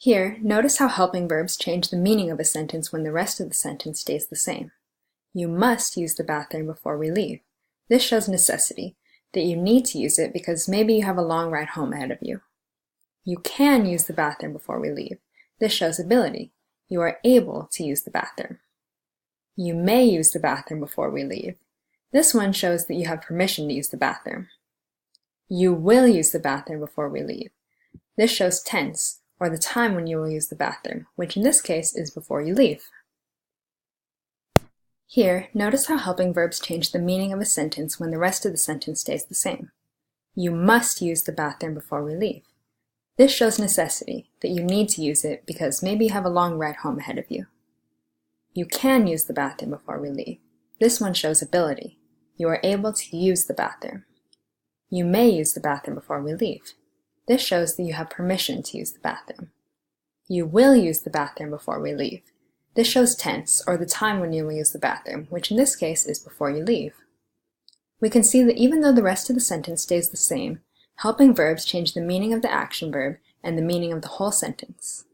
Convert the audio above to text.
Here, notice how helping verbs change the meaning of a sentence when the rest of the sentence stays the same. You must use the bathroom before we leave. This shows necessity, that you need to use it because maybe you have a long ride home ahead of you. You can use the bathroom before we leave. This shows ability. You are able to use the bathroom. You may use the bathroom before we leave. This one shows that you have permission to use the bathroom. You will use the bathroom before we leave. This shows tense, or the time when you will use the bathroom, which in this case is before you leave. Here, notice how helping verbs change the meaning of a sentence when the rest of the sentence stays the same. You must use the bathroom before we leave. This shows necessity, that you need to use it because maybe you have a long ride home ahead of you. You can use the bathroom before we leave. This one shows ability. You are able to use the bathroom. You may use the bathroom before we leave. This shows that you have permission to use the bathroom. You will use the bathroom before we leave. This shows tense, or the time when you will use the bathroom, which in this case is before you leave. We can see that even though the rest of the sentence stays the same, helping verbs change the meaning of the action verb and the meaning of the whole sentence.